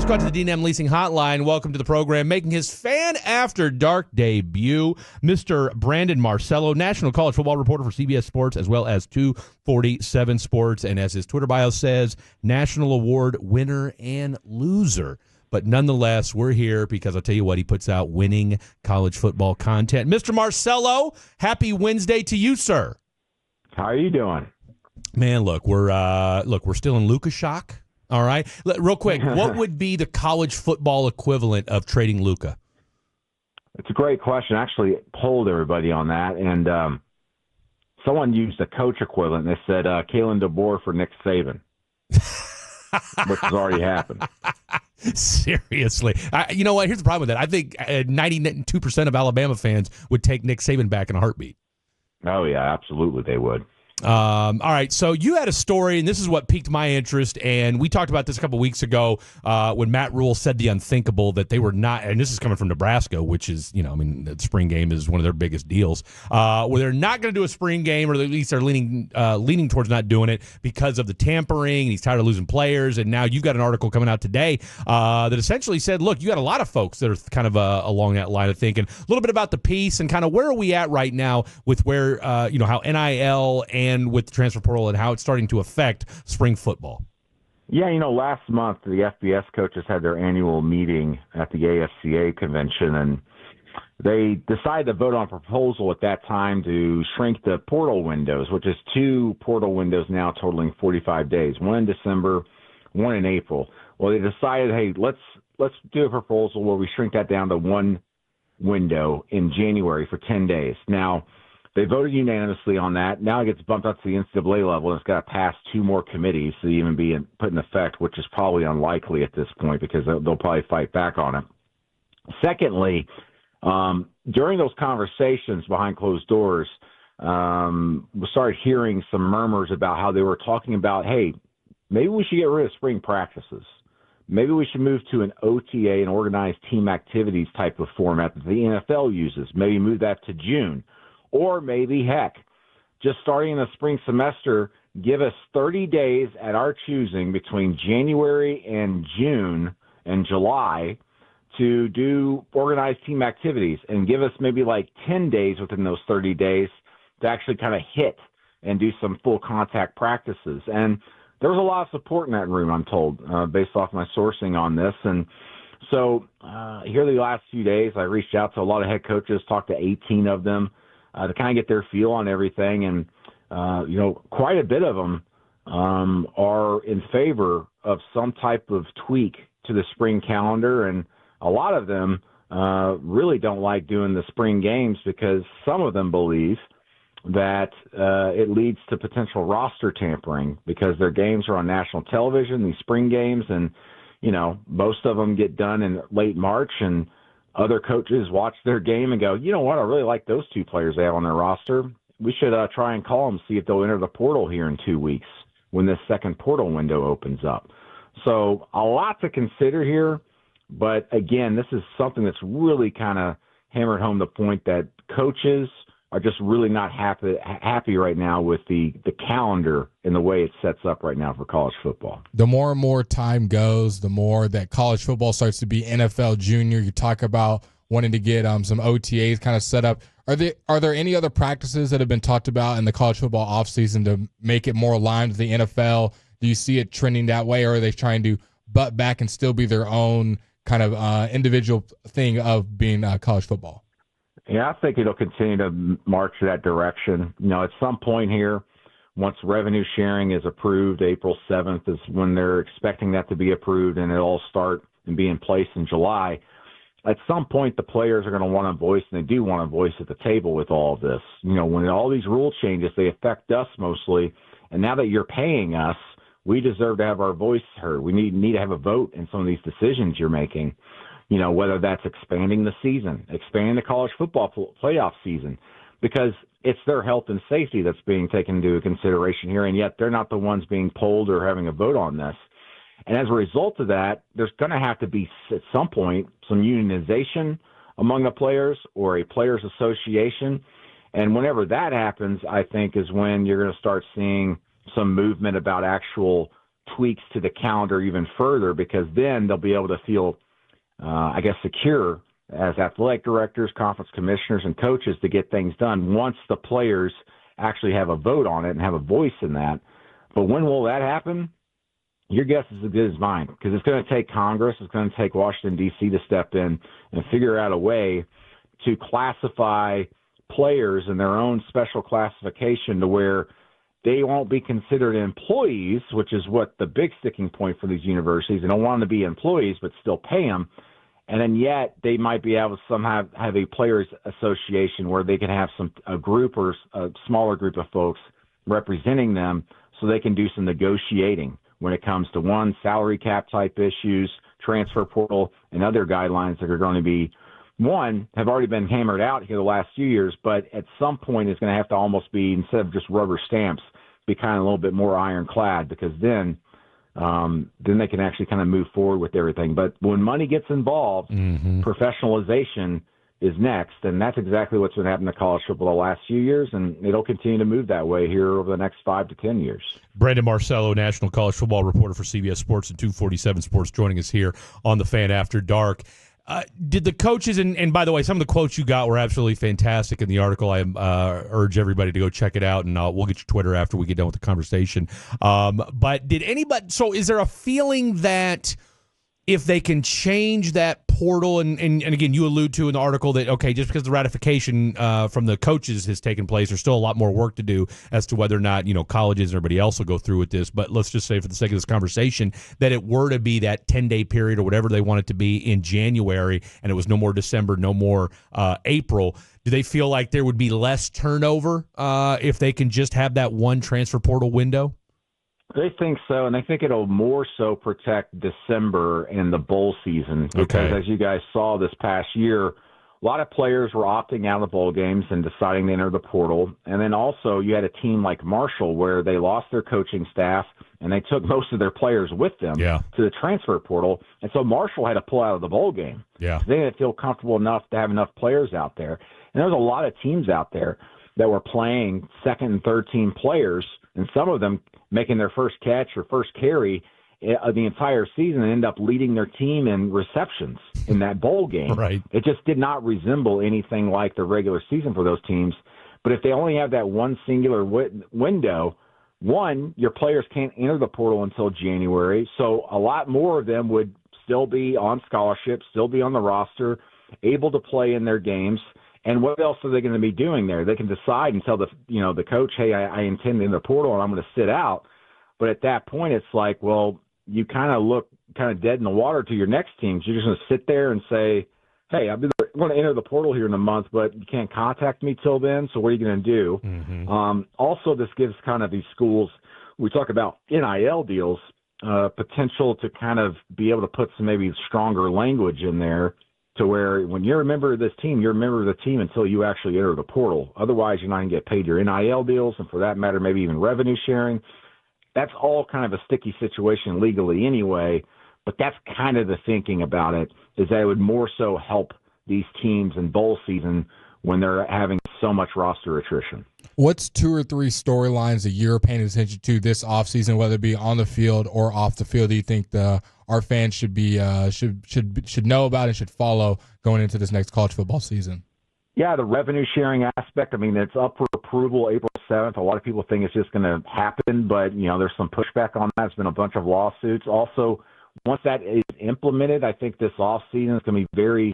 let's go out to the D&M Leasing Hotline. Welcome to the program. Making his Fan After Dark debut, Mr. Brandon Marcello, national college football reporter for CBS Sports, as well as 247 Sports, and as his Twitter bio says, national award winner and loser. But nonetheless, we're here because I'll tell you what, he puts out winning college football content. Mr. Marcello, happy Wednesday to you, sir. How are you doing? Man, we're still in Luka shock. All right. Real quick, what would be the college football equivalent of trading Luka? It's a great question. I actually polled everybody on that, and someone used a coach equivalent. They said Kalen DeBoer for Nick Saban, which has already happened. Seriously. You know what? Here's the problem with that. I think 92% of Alabama fans would take Nick Saban back in a heartbeat. Oh, yeah, absolutely they would. All right, so you had a story, and this is what piqued my interest, and we talked about this a couple weeks ago when Matt Rule said the unthinkable, that they were not, and this is coming from Nebraska, which is, the spring game is one of their biggest deals, where they're not going to do a spring game, or at least they're leaning towards not doing it because of the tampering, and he's tired of losing players, and now you've got an article coming out today that essentially said, look, you got a lot of folks that are kind of along that line of thinking. A little bit about the piece and kind of where are we at right now with where, how NIL and with the transfer portal and how it's starting to affect spring football. Yeah, last month the FBS coaches had their annual meeting at the AFCA convention, and they decided to vote on a proposal at that time to shrink the portal windows, which is 2 portal windows now totaling 45 days, one in December, one in April. Well, they decided, hey, let's do a proposal where we shrink that down to 1 window in January for 10 days. Now, they voted unanimously on that. Now it gets bumped up to the NCAA level, and it's got to pass 2 more committees to even be put in effect, which is probably unlikely at this point because they'll probably fight back on it. Secondly, during those conversations behind closed doors, we started hearing some murmurs about how they were talking about, hey, maybe we should get rid of spring practices. Maybe we should move to an OTA, an organized team activities type of format that the NFL uses. Maybe move that to June. Or maybe, heck, just starting in the spring semester, give us 30 days at our choosing between January and June and July to do organized team activities, and give us maybe like 10 days within those 30 days to actually kind of hit and do some full contact practices. And there was a lot of support in that room, I'm told, based off my sourcing on this. And so here the last few days, I reached out to a lot of head coaches, talked to 18 of them, to kind of get their feel on everything. And, quite a bit of them are in favor of some type of tweak to the spring calendar. And a lot of them really don't like doing the spring games because some of them believe that it leads to potential roster tampering because their games are on national television, these spring games, and, most of them get done in late March, and other coaches watch their game and go, you know what, I really like those 2 players they have on their roster. We should try and call them, see if they'll enter the portal here in 2 weeks when this second portal window opens up. So a lot to consider here. But, again, this is something that's really kind of hammered home the point that coaches are just really not happy right now with the calendar and the way it sets up right now for college football. The more and more time goes, the more that college football starts to be NFL junior. You talk about wanting to get some OTAs kind of set up. Are there any other practices that have been talked about in the college football offseason to make it more aligned with the NFL? Do you see it trending that way, or are they trying to butt back and still be their own kind of individual thing of being college football? Yeah, I think it'll continue to march that direction. At some point here, once revenue sharing is approved, April 7th is when they're expecting that to be approved, and it'll all start and be in place in July. At some point, the players are going to want a voice, and they do want a voice at the table with all of this. When all these rule changes, they affect us mostly, and now that you're paying us, we deserve to have our voice heard. We need to have a vote in some of these decisions you're making. Whether that's expanding the season, expanding the college football playoff season, because it's their health and safety that's being taken into consideration here, and yet they're not the ones being polled or having a vote on this. And as a result of that, there's going to have to be, at some point, some unionization among the players or a players association. And whenever that happens, I think is when you're going to start seeing some movement about actual tweaks to the calendar even further, because then they'll be able to feel, secure as athletic directors, conference commissioners, and coaches to get things done once the players actually have a vote on it and have a voice in that. But when will that happen? Your guess is as good as mine, because it's going to take Congress, it's going to take Washington, D.C. to step in and figure out a way to classify players in their own special classification to where they won't be considered employees, which is what the big sticking point for these universities. They don't want them to be employees, but still pay them. And then yet they might be able to somehow have a players association where they can have a group or a smaller group of folks representing them so they can do some negotiating when it comes to salary cap type issues, transfer portal, and other guidelines that are going to be, have already been hammered out here the last few years, but at some point it's going to have to almost be, instead of just rubber stamps, be kind of a little bit more ironclad, because then they can actually kind of move forward with everything. But when money gets involved, professionalization is next, and that's exactly what's been happening to college football the last few years, and it'll continue to move that way here over the next 5 to 10 years. Brandon Marcello, national college football reporter for CBS Sports and 247 Sports, joining us here on the Fan After Dark. Did the coaches, and by the way, some of the quotes you got were absolutely fantastic in the article. I urge everybody to go check it out, and we'll get your Twitter after we get done with the conversation. But did anybody, so is there a feeling that if they can change that portal, and again, you allude to in the article that, okay, just because the ratification from the coaches has taken place, there's still a lot more work to do as to whether or not, colleges and everybody else will go through with this. But let's just say, for the sake of this conversation, that it were to be that 10-day period or whatever they want it to be in January, and it was no more December, no more April. Do they feel like there would be less turnover if they can just have that one transfer portal window? They think so, and they think it'll more so protect December and the bowl season. Because as you guys saw this past year, a lot of players were opting out of the bowl games and deciding to enter the portal. And then also you had a team like Marshall where they lost their coaching staff, and they took most of their players with them to the transfer portal. And so Marshall had to pull out of the bowl game. Yeah. They didn't feel comfortable enough to have enough players out there. And there was a lot of teams out there that were playing second and third team players, and some of them making their first catch or first carry of the entire season and end up leading their team in receptions in that bowl game. Right. It just did not resemble anything like the regular season for those teams. But if they only have that one singular window, your players can't enter the portal until January, so a lot more of them would still be on scholarship, still be on the roster, able to play in their games. And what else are they going to be doing there? They can decide and tell the coach, hey, I intend to enter the portal and I'm going to sit out. But at that point, it's like, well, you kind of look kind of dead in the water to your next teams. You're just going to sit there and say, hey, I'm going to enter the portal here in a month, but you can't contact me till then. So what are you going to do? Also, this gives kind of these schools, we talk about NIL deals, potential to kind of be able to put some maybe stronger language in there, to where when you're a member of this team, you're a member of the team until you actually enter the portal. Otherwise, you're not going to get paid your NIL deals, and for that matter, maybe even revenue sharing. That's all kind of a sticky situation legally anyway, but that's kind of the thinking about it, is that it would more so help these teams in bowl season when they're having so much roster attrition. What's 2 or 3 storylines that you're paying attention to this offseason, whether it be on the field or off the field, do you think our fans should be should know about and should follow going into this next college football season? Yeah, the revenue sharing aspect. I mean, it's up for approval April 7th. A lot of people think it's just going to happen, but there's some pushback on that. There's been a bunch of lawsuits. Also, once that is implemented, I think this offseason is going to be very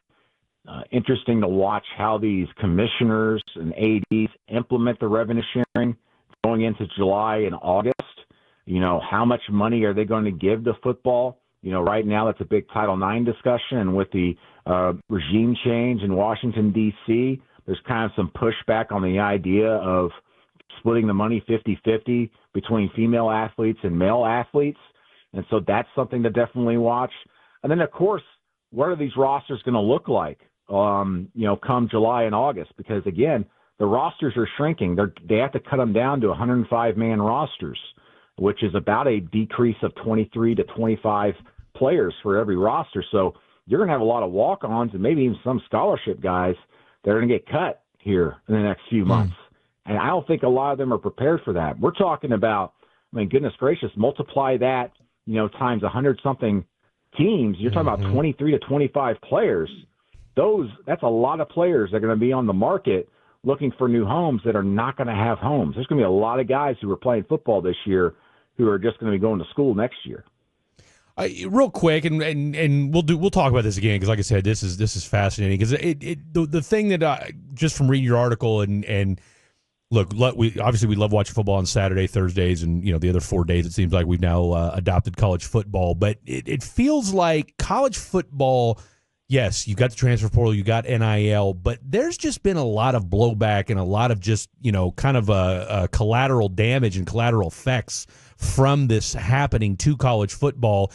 interesting to watch how these commissioners and ADs implement the revenue sharing going into July and August. How much money are they going to give to football? Right now that's a big Title IX discussion, and with the regime change in Washington, D.C., there's kind of some pushback on the idea of splitting the money 50-50 between female athletes and male athletes. And so that's something to definitely watch. And then, of course, what are these rosters going to look like, come July and August? Because, again, the rosters are shrinking. They have to cut them down to 105-man rosters, which is about a decrease of 23 to 25 players for every roster. So you're going to have a lot of walk-ons and maybe even some scholarship guys that are going to get cut here in the next few months. And I don't think a lot of them are prepared for that. We're talking about I mean, goodness gracious, multiply that, times 100-something teams. You're talking about 23 to 25 players. That's a lot of players that are going to be on the market looking for new homes that are not going to have homes. There's going to be a lot of guys who are playing football this year who are just going to be going to school next year. Real quick, and we'll talk about this again because, like I said, this is fascinating because the thing that just from reading your article and look, we love watching football on Saturday, Thursdays, and the other 4 days. It seems like we've now adopted college football, but it feels like college football. Yes, you got the transfer portal, you got NIL, but there's just been a lot of blowback and a lot of just kind of a collateral damage and collateral effects from this happening to college football.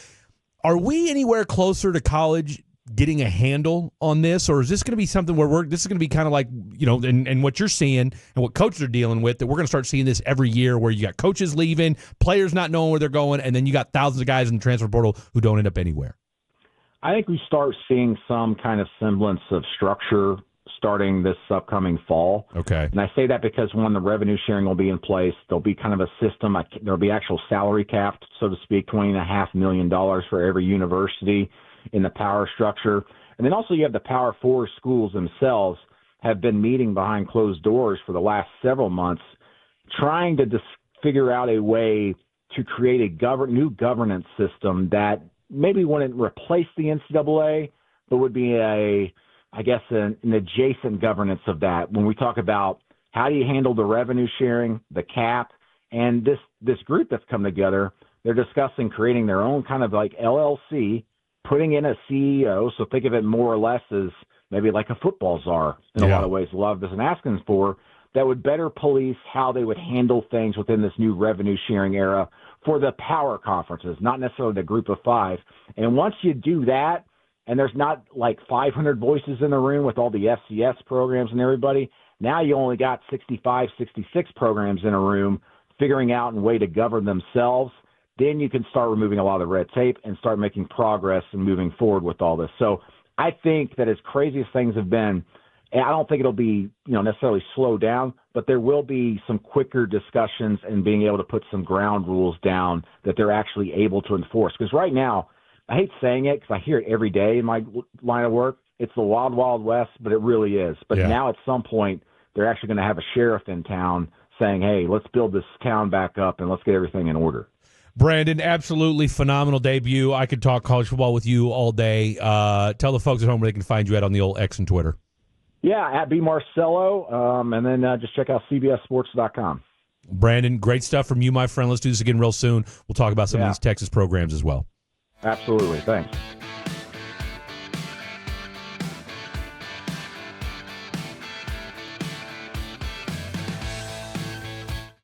Are we anywhere closer to college getting a handle on this, or is this going to be something where this is going to be kind of like, and what you're seeing and what coaches are dealing with, that we're going to start seeing this every year where you got coaches leaving, players not knowing where they're going, and then you got thousands of guys in the transfer portal who don't end up anywhere? I think we start seeing some kind of semblance of structure starting this upcoming fall. Okay. And I say that because, one, the revenue sharing will be in place. There'll be kind of a system. There'll be actual salary capped, so to speak, $20.5 million for every university in the power structure. And then also you have the Power 4 schools themselves have been meeting behind closed doors for the last several months, trying to figure out a way to create a new governance system that maybe wouldn't replace the NCAA, but would be an adjacent governance of that. When we talk about how do you handle the revenue sharing, the cap, and this group that's come together, they're discussing creating their own kind of like LLC, putting in a CEO. So think of it more or less as maybe like a football czar in a lot of ways. A lot of this is asking for that would better police how they would handle things within this new revenue sharing era for the power conferences, not necessarily the group of five. And once you do that, and there's not like 500 voices in the room with all the FCS programs and everybody, now you only got 65, 66 programs in a room figuring out a way to govern themselves. Then you can start removing a lot of the red tape and start making progress and moving forward with all this. So I think that as crazy as things have been, I don't think it'll be necessarily slow down, but there will be some quicker discussions and being able to put some ground rules down that they're actually able to enforce. Because right now, I hate saying it because I hear it every day in my line of work, it's the wild, wild west, but it really is. But now at some point, they're actually going to have a sheriff in town saying, hey, let's build this town back up and let's get everything in order. Brandon, absolutely phenomenal debut. I could talk college football with you all day. Tell the folks at home where they can find you on the old X and Twitter. Yeah, at B. Marcello, and then just check out cbssports.com. Brandon, great stuff from you, my friend. Let's do this again real soon. We'll talk about some of these Texas programs as well. Absolutely. Thanks.